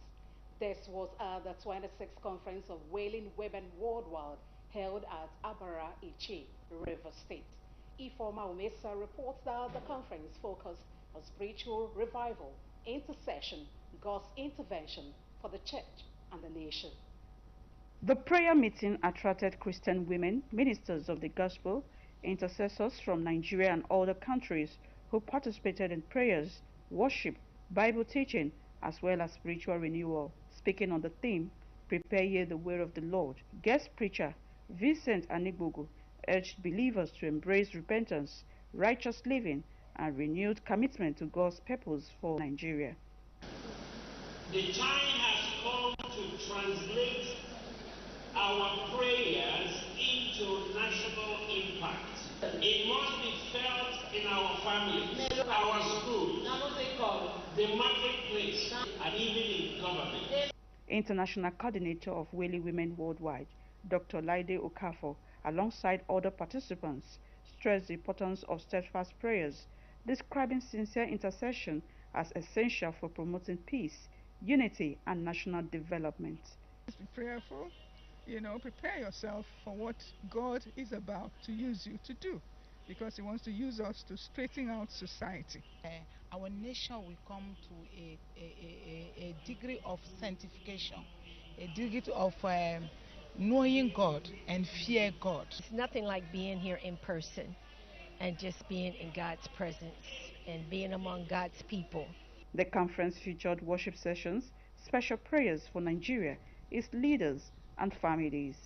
Speaker 7: This was at the 26th Conference of Wailing Women Worldwide held at Abara Ichi, Rivers State. Ifeoma Umesa reports that the conference focused on spiritual revival, intercession, God's intervention for the church and the nation.
Speaker 10: The prayer meeting attracted Christian women, ministers of the gospel, intercessors from Nigeria and other countries who participated in prayers, worship, Bible teaching, as well as spiritual renewal. Speaking on the theme, Prepare Ye the Way of the Lord, guest preacher Vincent Anigbogu urged believers to embrace repentance, righteous living, and renewed commitment to God's purpose for Nigeria.
Speaker 11: The time has come to translate our prayers into national impact. It must be felt in our families, our schools, the marketplace, and even in government.
Speaker 10: International Coordinator of Whaley Women Worldwide, Dr. Laide Okafor, alongside other participants, stressed the importance of steadfast prayers, describing sincere intercession as essential for promoting peace, unity, and national development.
Speaker 12: Be prayerful, prepare yourself for what God is about to use you to do, because He wants to use us to straighten out society.
Speaker 13: Our nation will come to a degree of sanctification, a degree of knowing God and fear God.
Speaker 25: It's nothing like being here in person and just being in God's presence and being among God's people.
Speaker 10: The conference featured worship sessions, special prayers for Nigeria, its leaders, and families.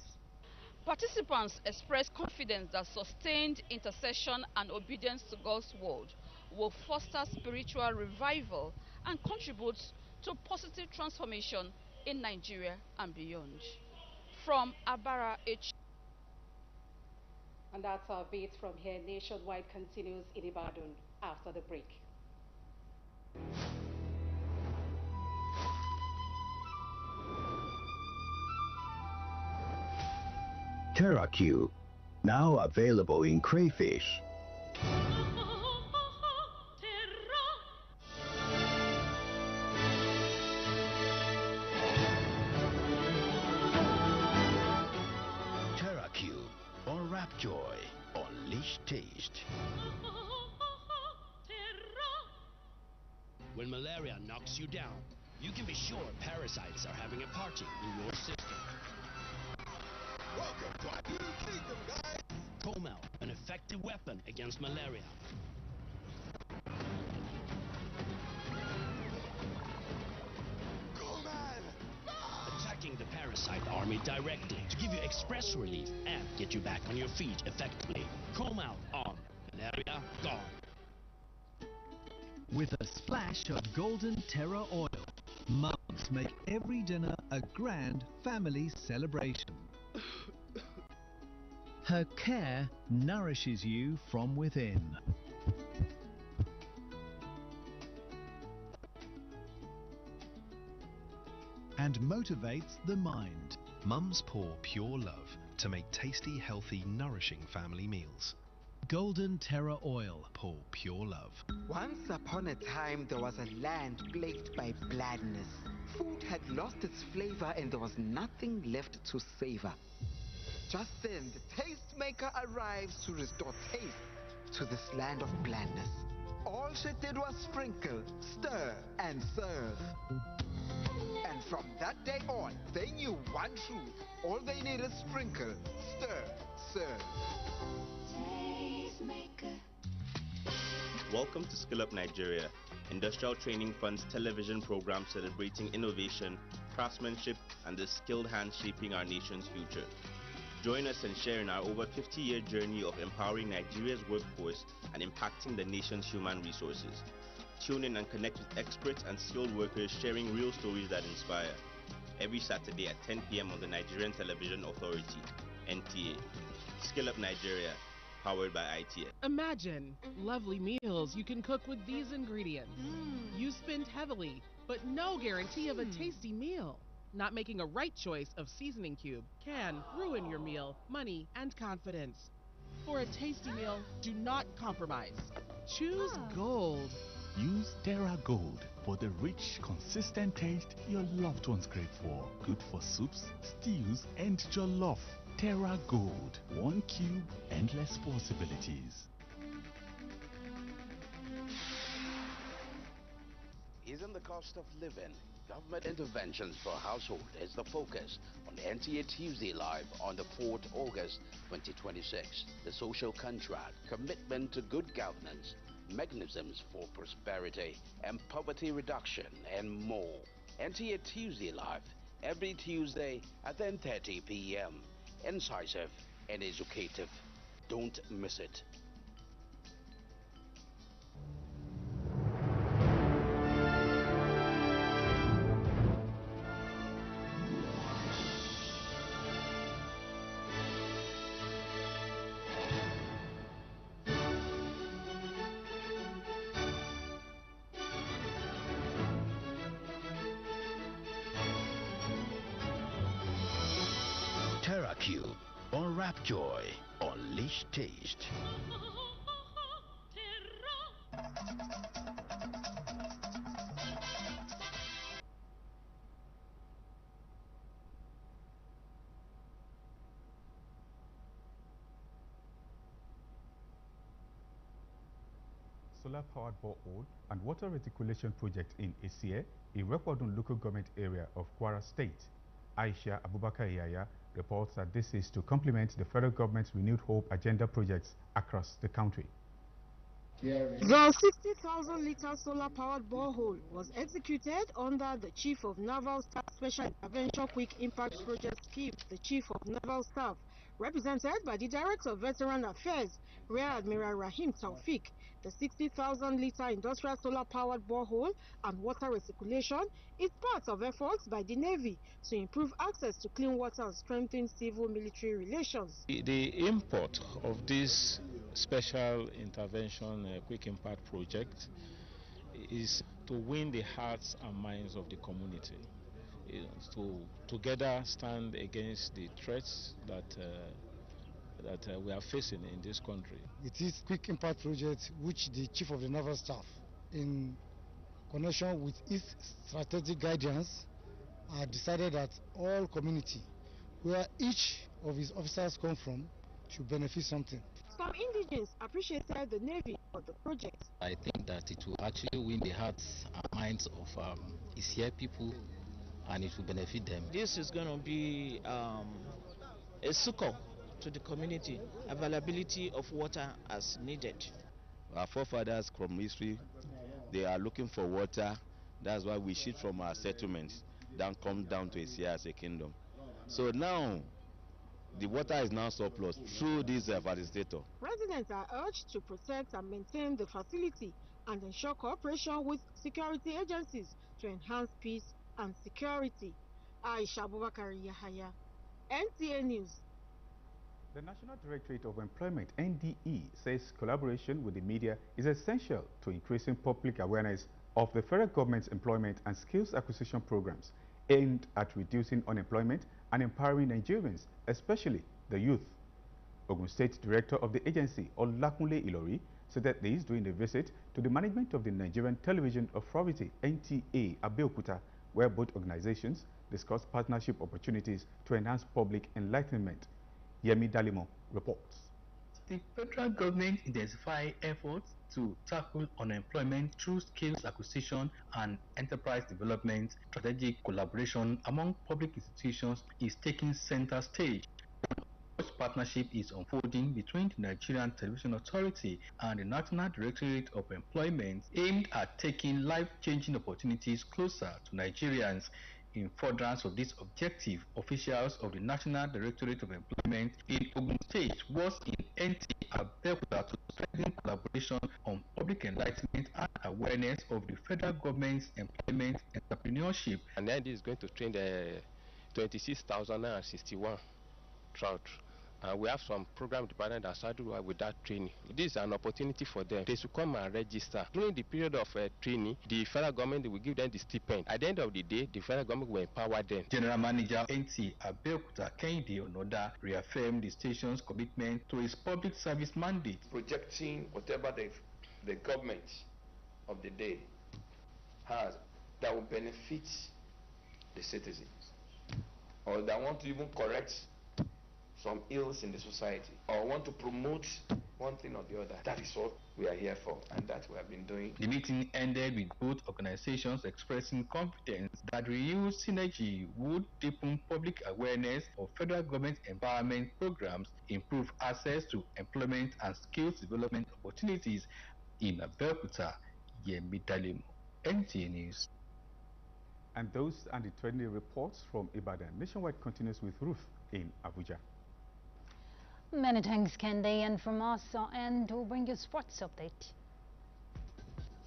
Speaker 26: Participants expressed confidence that sustained intercession and obedience to God's word will foster spiritual revival and contribute to positive transformation in Nigeria and beyond. From Abara H.
Speaker 7: And that's our beat from here. Nationwide continues in Ibadan after the break.
Speaker 27: TerraQ, now available in crayfish. TerraQ, unwrap joy, unleash taste.
Speaker 28: When malaria knocks you down, you can be sure parasites are having a party in your system.
Speaker 29: Welcome to our new kingdom, guys!
Speaker 28: Comel, an effective weapon against malaria. Attacking the parasite army directly to give you express relief and get you back on your feet effectively. Comel on. Malaria gone.
Speaker 30: With a splash of Golden Terra oil, mums make every dinner a grand family celebration. Her care nourishes you from within. And motivates the mind.
Speaker 31: Mums pour pure love to make tasty, healthy, nourishing family meals.
Speaker 30: Golden Terra oil, pour pure love.
Speaker 32: Once upon a time, there was a land plagued by blandness. Food had lost its flavor and there was nothing left to savor. Just then, the tastemaker arrives to restore taste to this land of blandness. All she did was sprinkle, stir, and serve. And from that day on, they knew one truth. All they need is sprinkle, stir, serve.
Speaker 33: Welcome to Skill Up Nigeria, Industrial Training Fund's television program celebrating innovation, craftsmanship, and the skilled hands shaping our nation's future. Join us and share in our over 50-year journey of empowering Nigeria's workforce and impacting the nation's human resources. Tune in and connect with experts and skilled workers sharing real stories that inspire. Every Saturday at 10 p.m. on the Nigerian Television Authority, NTA. Skill Up Nigeria, powered by ITS.
Speaker 34: Imagine lovely meals you can cook with these ingredients. You spend heavily, but no guarantee of a tasty meal. Not making a right choice of seasoning cube can ruin your meal, money, and confidence. For a tasty meal, do not compromise. Choose Gold.
Speaker 35: Use Terra Gold for the rich, consistent taste your loved ones crave for. Good for soups, stews, and jollof. Terra Gold. One cube, endless possibilities.
Speaker 36: Isn't the
Speaker 27: cost of living. Government interventions for household is the focus on NTA Tuesday Live on the 4th August 2026. The social contract, commitment to good governance, mechanisms for prosperity and poverty reduction, and more. NTA Tuesday Live every Tuesday at 10:30 p.m. Incisive and educative. Don't miss it. TerraCube, unwrap joy, unleash taste.
Speaker 1: Solar-powered borehole and water reticulation project in Esie, a Rekodun local government area of Kwara State. Aisha Abubakar Yaya reports that this is to complement the federal government's Renewed Hope agenda projects across the country.
Speaker 2: The 60,000-litre solar-powered borehole was executed under the Chief of Naval Staff Special Intervention Quick Impact Project scheme, the Chief of Naval Staff, represented by the Director of Veteran Affairs, Rear Admiral Rahim Taufik. The 60,000-litre industrial solar-powered borehole and water recirculation is part of efforts by the Navy to improve access to clean water and strengthen civil-military relations.
Speaker 3: The import of this special intervention quick impact project is to win the hearts and minds of the community, to together stand against the threats that we are facing in this country.
Speaker 4: It is quick impact project which the Chief of the Naval Staff, in connection with his strategic guidance, decided that all community, where each of his officers come from, should benefit something.
Speaker 2: Some indigents appreciated the Navy for the project.
Speaker 5: I think that it will actually win the hearts and minds of Esie people, and it will benefit them.
Speaker 6: This is going to be a succor to the community, availability of water as needed.
Speaker 9: Our forefathers from history, they are looking for water. That's why we shift from our settlements, then come down to Esie as a kingdom. So now, the water is now surplus through this facilitator.
Speaker 2: Residents are urged to protect and maintain the facility and ensure cooperation with security agencies to enhance peace and security. Aisha Abubakar Yahaya, NTA News.
Speaker 1: The National Directorate of Employment, NDE, says collaboration with the media is essential to increasing public awareness of the federal government's employment and skills acquisition programs aimed at reducing unemployment and empowering Nigerians, especially the youth. Ogun State Director of the agency, Olakunle Ilori, said that this during a visit to the management of the Nigerian Television Authority, NTA, Abeokuta, where both organizations discussed partnership opportunities to enhance public enlightenment. Yemi Dalimo reports.
Speaker 14: The federal government intensified efforts to tackle unemployment through skills acquisition and enterprise development. Strategic collaboration among public institutions is taking center stage. This partnership is unfolding between the Nigerian Television Authority and the National Directorate of Employment, aimed at taking life-changing opportunities closer to Nigerians. In furtherance of this objective, officials of the National Directorate of Employment in Ogun State was in NT Abeokuta to strengthen collaboration on public enlightenment and awareness of the federal government's employment entrepreneurship.
Speaker 15: And then this is going to train the 26,061 trout. And we have some program department that started with that training. This is an opportunity for them. They should come and register. During the period of training, the federal government will give them the stipend. At the end of the day, the federal government will empower them.
Speaker 14: General Manager NT Abeokuta Kehinde Onoda reaffirmed the station's commitment to its public service mandate.
Speaker 16: Projecting whatever the government of the day has that will benefit the citizens, or that want to even correct some ills in the society or want to promote one thing or the other. That is what we are here for, and that we have been doing.
Speaker 14: The meeting ended with both organizations expressing confidence that renewed synergy would deepen public awareness of federal government empowerment programs, improve access to employment and skills development opportunities in Abeokuta. Yemi Dalemo, NTA News.
Speaker 1: And those are the trending reports from Ibadan. Nationwide continues with Ruth in Abuja.
Speaker 8: Many thanks, Kendi, and from us, and we'll bring you a sports update.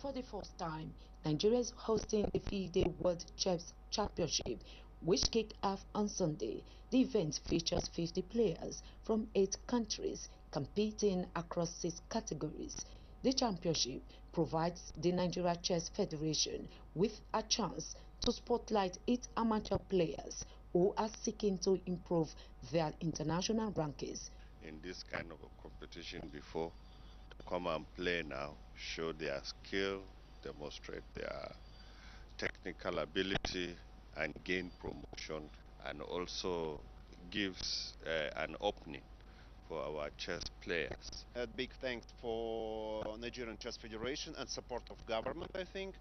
Speaker 10: For the first time, Nigeria is hosting the FIDE World Chess Championship, which kicked off on Sunday. The event features 50 players from 8 countries competing across 6 categories. The championship provides the Nigeria Chess Federation with a chance to spotlight its amateur players who are seeking to improve their international rankings.
Speaker 11: In this kind of a competition before, to come and play now, show their skill, demonstrate their technical ability and gain promotion, and also gives an opening for our chess players.
Speaker 12: A big thanks for Nigerian Chess Federation and support of government, I think.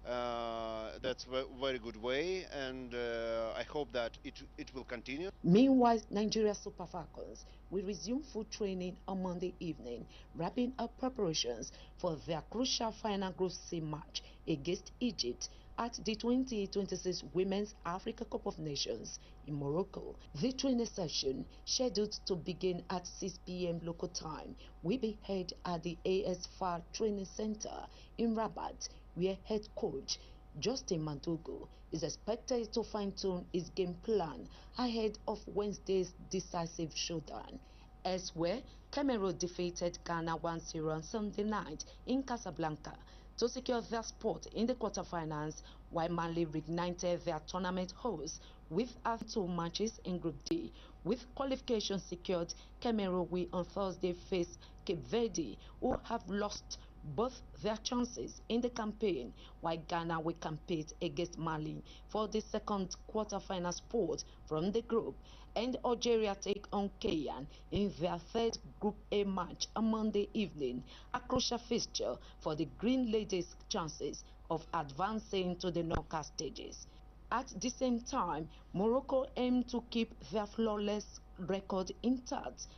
Speaker 12: That's a very good way, and I hope that it will continue.
Speaker 10: Meanwhile, Nigeria Super Falcons will resume full training on Monday evening, wrapping up preparations for their crucial final Group C match against Egypt at the 2026 Women's Africa Cup of Nations in Morocco. The training session, scheduled to begin at 6 p.m. local time, will be held at the AS FAR Training Center in Rabat, where head coach Justin Madugu is expected to fine-tune his game plan ahead of Wednesday's decisive showdown. Elsewhere, Cameroon defeated Ghana 1-0 on Sunday night in Casablanca to secure their spot in the quarterfinals, while Mali reignited their tournament hopes with 2 matches in Group D. With qualification secured, Cameroon will on Thursday face Cape Verde, who have lost both their chances in the campaign, while Ghana will compete against Mali for the second quarterfinal spot from the group, and Algeria take on Cayenne in their third Group A match on Monday evening, a crucial fixture for the Green Ladies' chances of advancing to the knockout stages. At the same time, Morocco aim to keep their flawless record intact